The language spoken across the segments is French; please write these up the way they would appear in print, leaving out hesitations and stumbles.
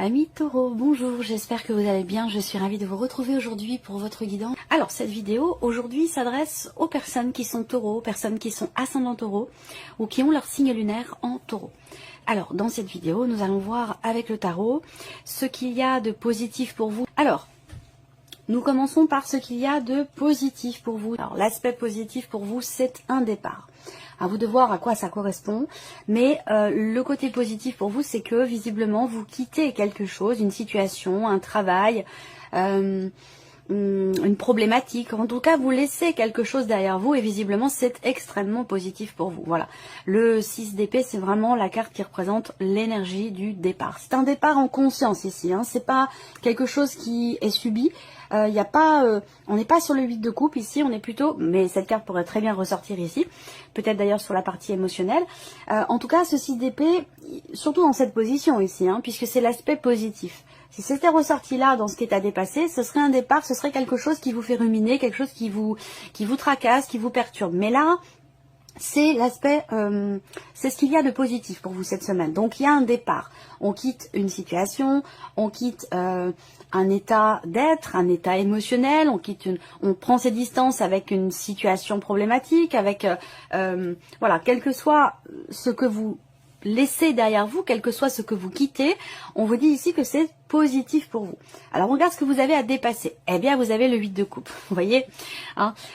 Amis Taureau, bonjour, j'espère que vous allez bien, je suis ravie de vous retrouver aujourd'hui pour votre guidance. Alors cette vidéo aujourd'hui s'adresse aux personnes qui sont taureaux, aux personnes qui sont ascendants taureaux ou qui ont leur signe lunaire en taureau. Alors dans cette vidéo, nous allons voir avec le tarot ce qu'il y a de positif pour vous. Alors, nous commençons par ce qu'il y a de positif pour vous. Alors l'aspect positif pour vous, c'est un départ. À vous de voir à quoi ça correspond, mais le côté positif pour vous, c'est que visiblement vous quittez quelque chose, une situation, un travail, une problématique. En tout cas, vous laissez quelque chose derrière vous et visiblement c'est extrêmement positif pour vous. Voilà. Le 6 d'épée, c'est vraiment la carte qui représente l'énergie du départ. C'est un départ en conscience ici. C'est pas quelque chose qui est subi. Y a pas, on n'est pas sur le 8 de coupe ici, on est plutôt, mais cette carte pourrait très bien ressortir ici, peut-être d'ailleurs sur la partie émotionnelle. En tout cas, ce 6 d'épée, surtout dans cette position ici, puisque c'est l'aspect positif. Si c'était ressorti là, dans ce qui est à dépasser, ce serait un départ, ce serait quelque chose qui vous fait ruminer, quelque chose qui vous tracasse, qui vous perturbe. Mais là, c'est l'aspect, c'est ce qu'il y a de positif pour vous cette semaine. Donc il y a un départ. On quitte une situation, on quitte un état d'être, un état émotionnel, on prend ses distances avec une situation problématique, avec voilà, quel que soit ce que vous laissez derrière vous, quel que soit ce que vous quittez, on vous dit ici que c'est positif pour vous. Alors on regarde ce que vous avez à dépasser. Eh bien vous avez le 8 de coupe, vous voyez,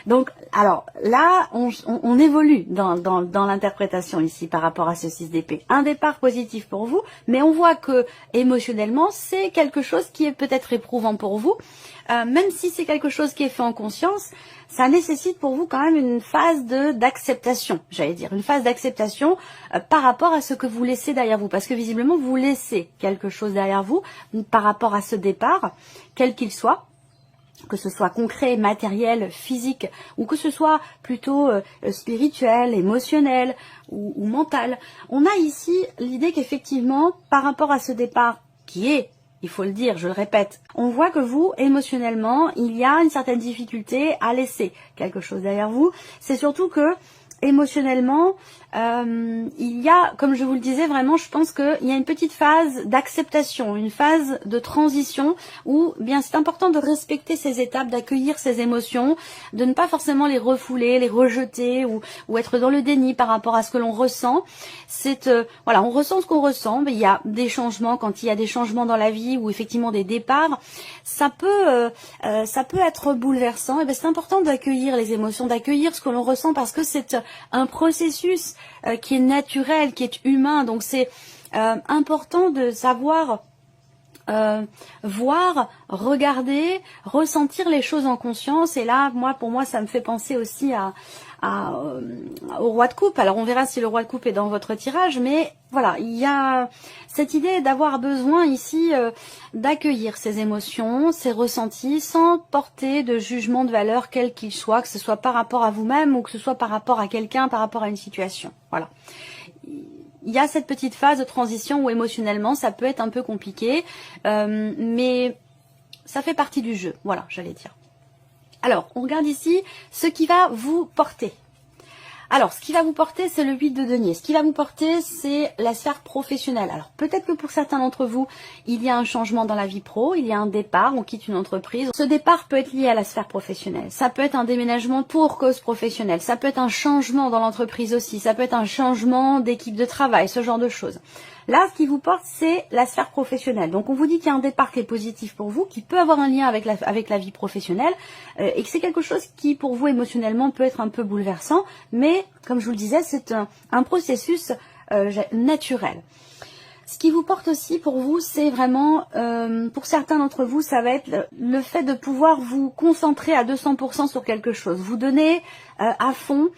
donc alors là on évolue dans l'interprétation ici par rapport à ce 6 d'épée. Un départ positif pour vous, mais on voit que émotionnellement c'est quelque chose qui est peut-être éprouvant pour vous, même si c'est quelque chose qui est fait en conscience. Ça nécessite pour vous quand même une phase d'acceptation, j'allais dire, une phase d'acceptation par rapport à ce que vous laissez derrière vous, parce que visiblement vous laissez quelque chose derrière vous par rapport à ce départ, quel qu'il soit, que ce soit concret, matériel, physique, ou que ce soit plutôt spirituel, émotionnel ou mental. On a ici l'idée qu'effectivement, par rapport à ce départ qui est, il faut le dire, je le répète, on voit que vous, émotionnellement, il y a une certaine difficulté à laisser quelque chose derrière vous. C'est surtout que, émotionnellement, il y a, comme je vous le disais, vraiment, je pense qu'il y a une petite phase d'acceptation, une phase de transition où, bien, c'est important de respecter ces étapes, d'accueillir ces émotions, de ne pas forcément les refouler, les rejeter ou être dans le déni par rapport à ce que l'on ressent. C'est, voilà, on ressent ce qu'on ressent, mais il y a des changements, quand il y a des changements dans la vie ou effectivement des départs, ça peut être bouleversant. Et bien, c'est important d'accueillir les émotions, d'accueillir ce que l'on ressent parce que c'est un processus qui est naturel, qui est humain. Donc c'est important de savoir voir, regarder, ressentir les choses en conscience. Et là, pour moi, ça me fait penser aussi au roi de coupe. Alors on verra si le roi de coupe est dans votre tirage, mais voilà, il y a cette idée d'avoir besoin ici d'accueillir ces émotions, ces ressentis, sans porter de jugement de valeur quel qu'il soit, que ce soit par rapport à vous-même ou que ce soit par rapport à quelqu'un, par rapport à une situation. Voilà. Il y a cette petite phase de transition où émotionnellement ça peut être un peu compliqué, mais ça fait partie du jeu, voilà, j'allais dire. Alors, on regarde ici ce qui va vous porter. Alors, ce qui va vous porter, c'est le 8 de denier. Ce qui va vous porter, c'est la sphère professionnelle. Alors, peut-être que pour certains d'entre vous, il y a un changement dans la vie pro, il y a un départ, on quitte une entreprise. Ce départ peut être lié à la sphère professionnelle. Ça peut être un déménagement pour cause professionnelle. Ça peut être un changement dans l'entreprise aussi. Ça peut être un changement d'équipe de travail, ce genre de choses. Là, ce qui vous porte, c'est la sphère professionnelle. Donc, on vous dit qu'il y a un départ qui est positif pour vous, qui peut avoir un lien avec la vie professionnelle, et que c'est quelque chose qui, pour vous, émotionnellement, peut être un peu bouleversant. Mais, comme je vous le disais, c'est un processus naturel. Ce qui vous porte aussi pour vous, c'est vraiment, pour certains d'entre vous, ça va être le fait de pouvoir vous concentrer à 200% sur quelque chose. Vous donner à fond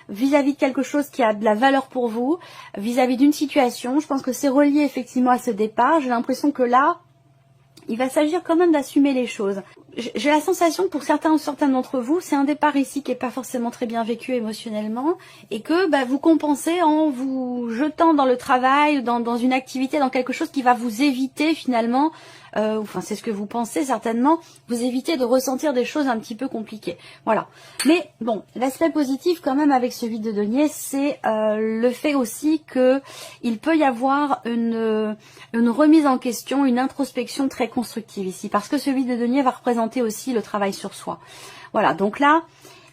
vis-à-vis de quelque chose qui a de la valeur pour vous, vis-à-vis d'une situation. Je pense que c'est relié effectivement à ce départ. J'ai l'impression que là, il va s'agir quand même d'assumer les choses. j'ai la sensation que pour certains ou certaines d'entre vous, c'est un départ ici qui n'est pas forcément très bien vécu émotionnellement et que vous compensez en vous jetant dans le travail, dans une activité, dans quelque chose qui va vous éviter finalement, enfin c'est ce que vous pensez certainement, vous éviter de ressentir des choses un petit peu compliquées. Voilà. Mais bon, l'aspect positif quand même avec ce 8 de denier, c'est le fait aussi que il peut y avoir une remise en question, une introspection très constructive ici, parce que ce 8 de denier va représenter aussi le travail sur soi. Voilà, donc là,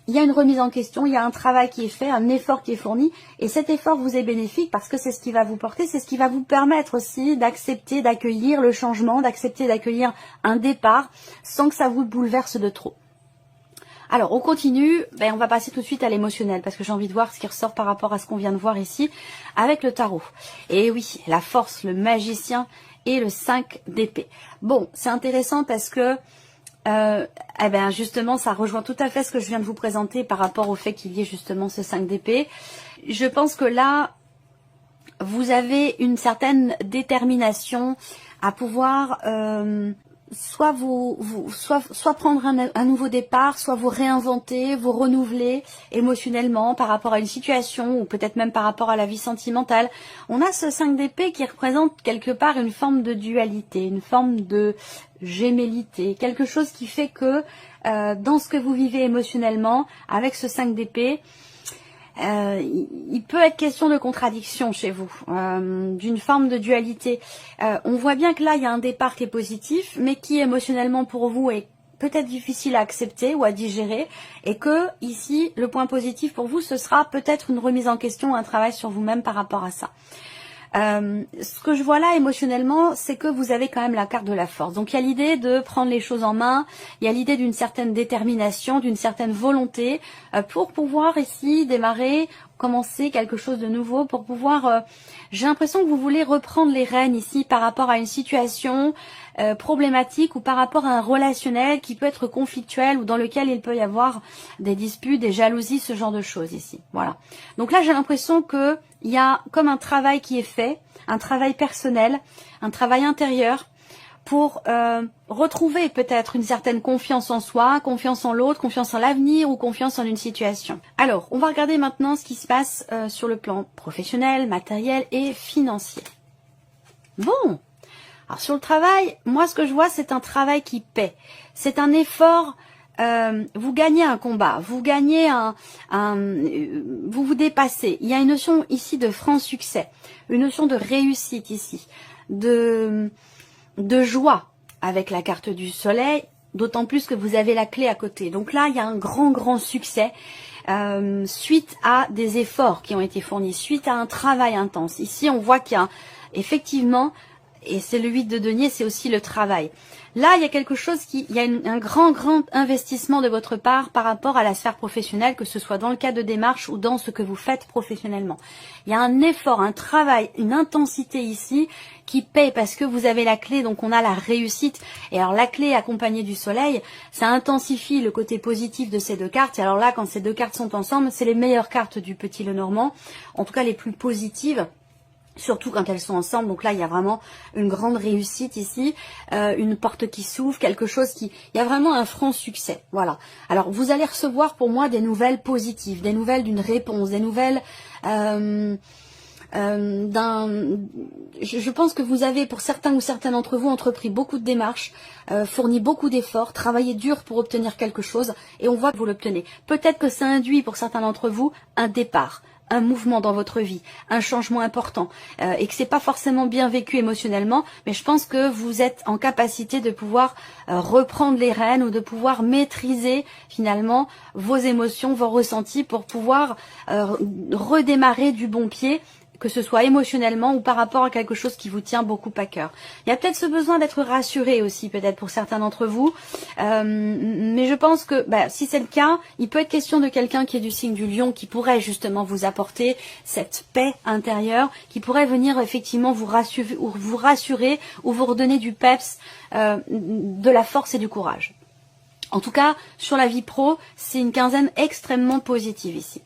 il y a une remise en question, il y a un travail qui est fait, un effort qui est fourni, et cet effort vous est bénéfique parce que c'est ce qui va vous porter, c'est ce qui va vous permettre aussi d'accepter, d'accueillir le changement, d'accepter, d'accueillir un départ, sans que ça vous bouleverse de trop. Alors, on continue, on va passer tout de suite à l'émotionnel, parce que j'ai envie de voir ce qui ressort par rapport à ce qu'on vient de voir ici, avec le tarot. Et oui, la force, le magicien et le 5 d'épée. Bon, c'est intéressant parce que justement, ça rejoint tout à fait ce que je viens de vous présenter par rapport au fait qu'il y ait justement ce 5 d'épée. Je pense que là, vous avez une certaine détermination à pouvoir soit prendre un nouveau départ, soit vous réinventer, vous renouveler émotionnellement par rapport à une situation ou peut-être même par rapport à la vie sentimentale. On a ce 5 d'épée qui représente quelque part une forme de dualité, une forme de gémellité, quelque chose qui fait que dans ce que vous vivez émotionnellement, avec ce 5 d'épée, il peut être question de contradiction chez vous, d'une forme de dualité. On voit bien que là, il y a un départ qui est positif, mais qui émotionnellement pour vous est peut-être difficile à accepter ou à digérer, et que ici, le point positif pour vous, ce sera peut-être une remise en question, un travail sur vous-même par rapport à ça. Ce que je vois là émotionnellement, c'est que vous avez quand même la carte de la force. Donc il y a l'idée de prendre les choses en main, il y a l'idée d'une certaine détermination, d'une certaine volonté pour pouvoir ici démarrer, commencer quelque chose de nouveau, pour pouvoir... j'ai l'impression que vous voulez reprendre les rênes ici par rapport à une situation problématique ou par rapport à un relationnel qui peut être conflictuel ou dans lequel il peut y avoir des disputes, des jalousies, ce genre de choses ici. Voilà. Donc là, j'ai l'impression que il y a comme un travail qui est fait, un travail personnel, un travail intérieur pour retrouver peut-être une certaine confiance en soi, confiance en l'autre, confiance en l'avenir ou confiance en une situation. Alors, on va regarder maintenant ce qui se passe sur le plan professionnel, matériel et financier. Bon, alors sur le travail, moi ce que je vois, c'est un travail qui paie. C'est un effort... vous gagnez un combat, vous gagnez vous vous dépassez. Il y a une notion ici de franc succès, une notion de réussite ici, de joie avec la carte du soleil, d'autant plus que vous avez la clé à côté. Donc là, il y a un grand succès suite à des efforts qui ont été fournis, suite à un travail intense. Ici, on voit qu'il y a effectivement... Et c'est le 8 de denier, c'est aussi le travail. Là, il y a quelque chose il y a un grand investissement de votre part par rapport à la sphère professionnelle, que ce soit dans le cadre de démarche ou dans ce que vous faites professionnellement. Il y a un effort, un travail, une intensité ici qui paie parce que vous avez la clé, donc on a la réussite. Et alors la clé accompagnée du soleil, ça intensifie le côté positif de ces deux cartes. Et alors là, quand ces deux cartes sont ensemble, c'est les meilleures cartes du Petit Lenormand, en tout cas les plus positives. Surtout quand elles sont ensemble, donc là il y a vraiment une grande réussite ici, une porte qui s'ouvre, quelque chose qui... Il y a vraiment un franc succès, voilà. Alors vous allez recevoir pour moi des nouvelles positives, des nouvelles d'une réponse, des nouvelles je pense que vous avez pour certains ou certaines d'entre vous entrepris beaucoup de démarches, fourni beaucoup d'efforts, travaillé dur pour obtenir quelque chose et on voit que vous l'obtenez. Peut-être que ça induit pour certains d'entre vous un départ, un mouvement dans votre vie, un changement important et que c'est pas forcément bien vécu émotionnellement, mais je pense que vous êtes en capacité de pouvoir reprendre les rênes ou de pouvoir maîtriser finalement vos émotions, vos ressentis pour pouvoir redémarrer du bon pied, que ce soit émotionnellement ou par rapport à quelque chose qui vous tient beaucoup à cœur. Il y a peut-être ce besoin d'être rassuré aussi, peut-être pour certains d'entre vous, mais je pense que si c'est le cas, il peut être question de quelqu'un qui est du signe du lion, qui pourrait justement vous apporter cette paix intérieure, qui pourrait venir effectivement vous rassurer ou vous redonner du peps, de la force et du courage. En tout cas, sur la vie pro, c'est une quinzaine extrêmement positive ici.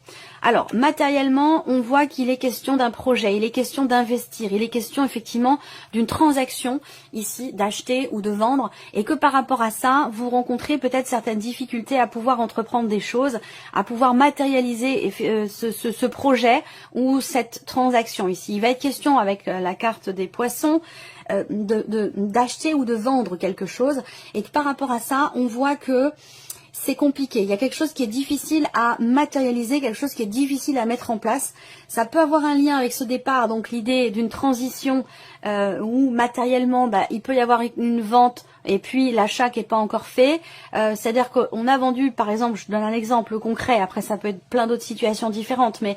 Alors, matériellement, on voit qu'il est question d'un projet, il est question d'investir, il est question effectivement d'une transaction ici, d'acheter ou de vendre, et que par rapport à ça, vous rencontrez peut-être certaines difficultés à pouvoir entreprendre des choses, à pouvoir matérialiser ce projet ou cette transaction ici. Il va être question avec la carte des poissons, d'acheter ou de vendre quelque chose, et que par rapport à ça, on voit que c'est compliqué. Il y a quelque chose qui est difficile à matérialiser, quelque chose qui est difficile à mettre en place. Ça peut avoir un lien avec ce départ, donc l'idée d'une transition où matériellement, il peut y avoir une vente et puis l'achat qui n'est pas encore fait. C'est-à-dire qu'on a vendu, par exemple, je donne un exemple concret, après ça peut être plein d'autres situations différentes, mais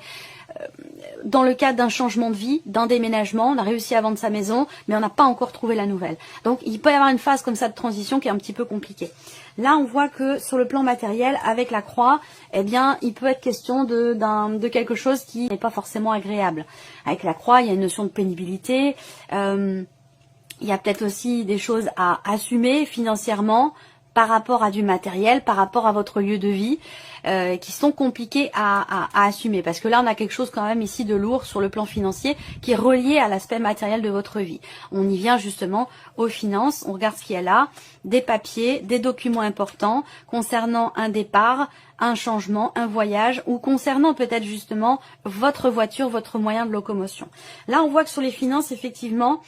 dans le cadre d'un changement de vie, d'un déménagement, on a réussi à vendre sa maison, mais on n'a pas encore trouvé la nouvelle. Donc il peut y avoir une phase comme ça de transition qui est un petit peu compliquée. Là, on voit que sur le plan matériel, avec la croix, eh bien, il peut être question de quelque chose qui n'est pas forcément agréable. Avec la croix, il y a une notion de pénibilité. Il y a peut-être aussi des choses à assumer financièrement par rapport à du matériel, par rapport à votre lieu de vie, qui sont compliqués à assumer. Parce que là, on a quelque chose quand même ici de lourd sur le plan financier qui est relié à l'aspect matériel de votre vie. On y vient justement aux finances, on regarde ce qu'il y a là, des papiers, des documents importants concernant un départ, un changement, un voyage ou concernant peut-être justement votre voiture, votre moyen de locomotion. Là, on voit que sur les finances, effectivement,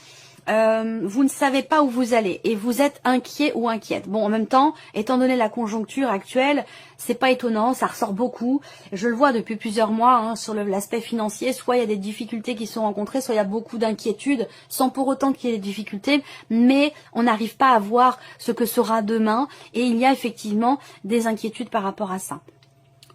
vous ne savez pas où vous allez et vous êtes inquiet ou inquiète. Bon, en même temps, étant donné la conjoncture actuelle, c'est pas étonnant, ça ressort beaucoup. Je le vois depuis plusieurs mois sur l'aspect financier. Soit il y a des difficultés qui sont rencontrées, soit il y a beaucoup d'inquiétudes, sans pour autant qu'il y ait des difficultés, mais on n'arrive pas à voir ce que sera demain et il y a effectivement des inquiétudes par rapport à ça.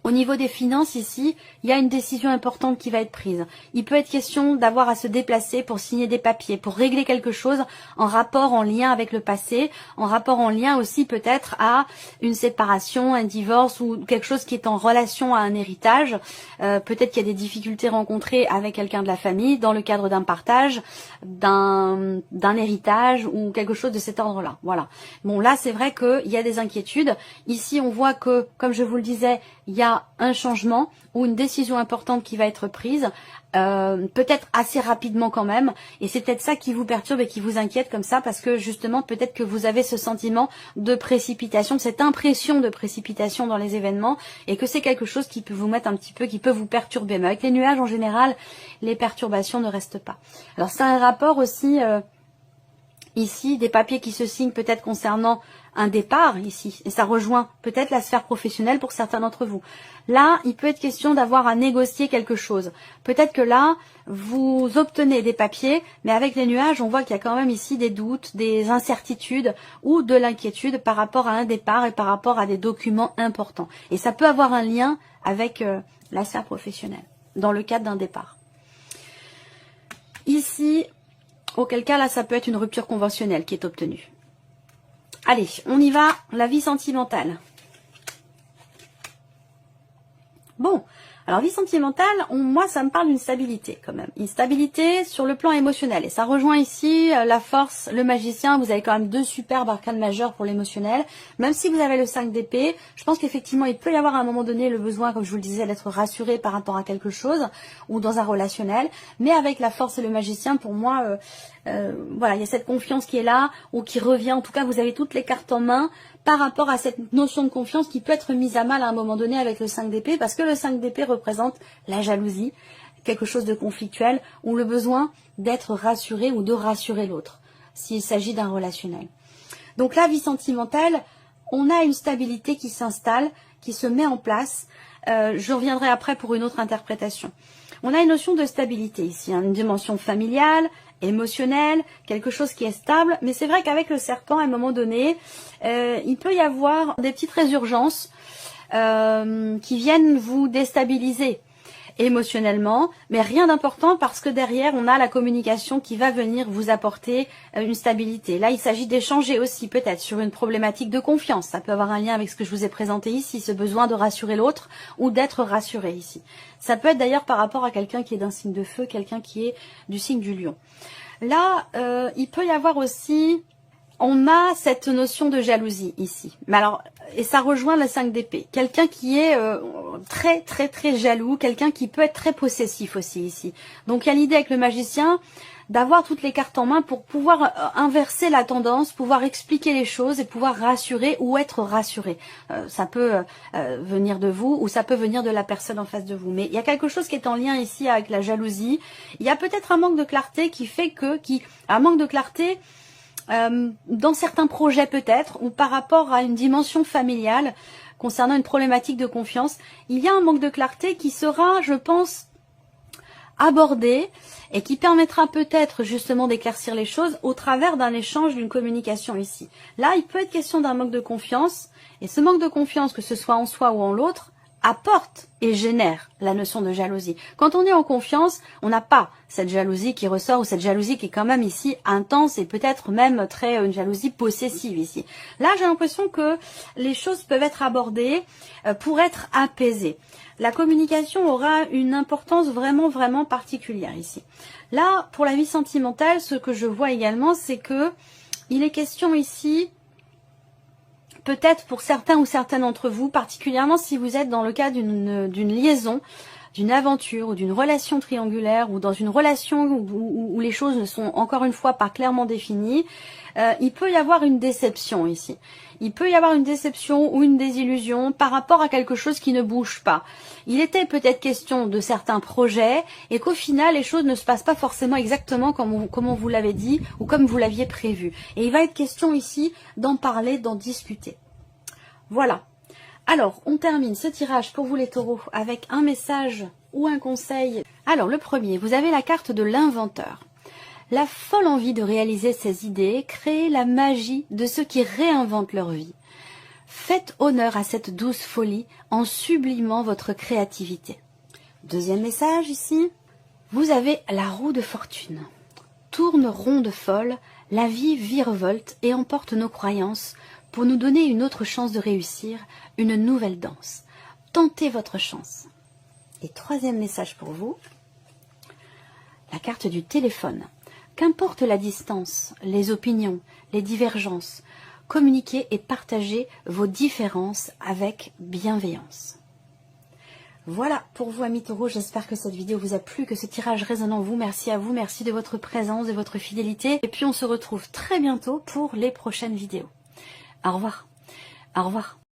Au niveau des finances ici, il y a une décision importante qui va être prise. Il peut être question d'avoir à se déplacer pour signer des papiers, pour régler quelque chose en rapport, en lien avec le passé, en rapport, en lien aussi peut-être à une séparation, un divorce ou quelque chose qui est en relation à un héritage. Peut-être qu'il y a des difficultés rencontrées avec quelqu'un de la famille dans le cadre d'un partage, d'un héritage ou quelque chose de cet ordre-là. Voilà. Bon, là, c'est vrai qu'il y a des inquiétudes. Ici, on voit que, comme je vous le disais, il y a un changement ou une décision importante qui va être prise, peut-être assez rapidement quand même, et c'est peut-être ça qui vous perturbe et qui vous inquiète comme ça, parce que justement peut-être que vous avez ce sentiment de précipitation, cette impression de précipitation dans les événements, et que c'est quelque chose qui peut vous mettre un petit peu, qui peut vous perturber. Mais avec les nuages en général, les perturbations ne restent pas. Alors c'est un rapport aussi ici, des papiers qui se signent peut-être concernant un départ ici, et ça rejoint peut-être la sphère professionnelle pour certains d'entre vous. Là, il peut être question d'avoir à négocier quelque chose. Peut-être que là, vous obtenez des papiers, mais avec les nuages, on voit qu'il y a quand même ici des doutes, des incertitudes ou de l'inquiétude par rapport à un départ et par rapport à des documents importants. Et ça peut avoir un lien avec la sphère professionnelle, dans le cadre d'un départ. Ici, auquel cas, là, ça peut être une rupture conventionnelle qui est obtenue. Allez, on y va, la vie sentimentale. Bon, alors vie sentimentale, moi ça me parle d'une stabilité quand même. Une stabilité sur le plan émotionnel. Et ça rejoint ici la force, le magicien. Vous avez quand même deux superbes arcanes majeures pour l'émotionnel. Même si vous avez le 5 d'épée, je pense qu'effectivement il peut y avoir à un moment donné le besoin, comme je vous le disais, d'être rassuré par rapport à quelque chose ou dans un relationnel. Mais avec la force et le magicien, pour moi, voilà, il y a cette confiance qui est là ou qui revient. En tout cas, vous avez toutes les cartes en main par rapport à cette notion de confiance qui peut être mise à mal à un moment donné avec le 5 d'épée, parce que le 5 d'épée représente la jalousie, quelque chose de conflictuel, ou le besoin d'être rassuré ou de rassurer l'autre, s'il s'agit d'un relationnel. Donc la vie sentimentale, on a une stabilité qui s'installe, qui se met en place. Je reviendrai après pour une autre interprétation. On a une notion de stabilité ici, une dimension familiale, émotionnelle, quelque chose qui est stable, mais c'est vrai qu'avec le serpent, à un moment donné, il peut y avoir des petites résurgences qui viennent vous déstabiliser émotionnellement, mais rien d'important parce que derrière, on a la communication qui va venir vous apporter une stabilité. Là, il s'agit d'échanger aussi peut-être sur une problématique de confiance. Ça peut avoir un lien avec ce que je vous ai présenté ici, ce besoin de rassurer l'autre ou d'être rassuré ici. Ça peut être d'ailleurs par rapport à quelqu'un qui est d'un signe de feu, quelqu'un qui est du signe du lion. Là, il peut y avoir aussi on a cette notion de jalousie ici. Mais alors, et ça rejoint la 5 d'épée. Quelqu'un qui est très très très jaloux, quelqu'un qui peut être très possessif aussi ici. Donc il y a l'idée avec le magicien d'avoir toutes les cartes en main pour pouvoir inverser la tendance, pouvoir expliquer les choses et pouvoir rassurer ou être rassuré. Ça peut venir de vous ou ça peut venir de la personne en face de vous. Mais il y a quelque chose qui est en lien ici avec la jalousie. Il y a peut-être un manque de clarté qui fait que, un manque de clarté dans certains projets peut-être, ou par rapport à une dimension familiale concernant une problématique de confiance, il y a un manque de clarté qui sera, je pense, abordé et qui permettra peut-être justement d'éclaircir les choses au travers d'un échange, d'une communication ici. Là, il peut être question d'un manque de confiance, et ce manque de confiance, que ce soit en soi ou en l'autre, apporte et génère la notion de jalousie. Quand on est en confiance, on n'a pas cette jalousie qui ressort, ou cette jalousie qui est quand même ici intense et peut-être même une jalousie possessive ici. Là, j'ai l'impression que les choses peuvent être abordées pour être apaisées. La communication aura une importance vraiment vraiment particulière ici. Là, pour la vie sentimentale, ce que je vois également, c'est que il est question ici, peut-être pour certains ou certaines d'entre vous, particulièrement si vous êtes dans le cas d'une liaison, d'une aventure ou d'une relation triangulaire, ou dans une relation où les choses ne sont encore une fois pas clairement définies, il peut y avoir une déception ici. Il peut y avoir une déception ou une désillusion par rapport à quelque chose qui ne bouge pas. Il était peut-être question de certains projets et qu'au final les choses ne se passent pas forcément exactement comme on vous l'avait dit ou comme vous l'aviez prévu. Et il va être question ici d'en parler, d'en discuter. Voilà. Alors, on termine ce tirage pour vous les taureaux avec un message ou un conseil. Alors, le premier, vous avez la carte de l'inventeur. La folle envie de réaliser ses idées, créer la magie de ceux qui réinventent leur vie. Faites honneur à cette douce folie en sublimant votre créativité. Deuxième message ici, vous avez la roue de fortune. Tourne ronde folle, la vie virevolte et emporte nos croyances pour nous donner une autre chance de réussir, une nouvelle danse. Tentez votre chance. Et troisième message pour vous, la carte du téléphone. Qu'importe la distance, les opinions, les divergences, communiquez et partagez vos différences avec bienveillance. Voilà pour vous amis taureaux, j'espère que cette vidéo vous a plu, que ce tirage résonne en vous. Merci à vous, merci de votre présence, de votre fidélité. Et puis on se retrouve très bientôt pour les prochaines vidéos. Au revoir. Au revoir.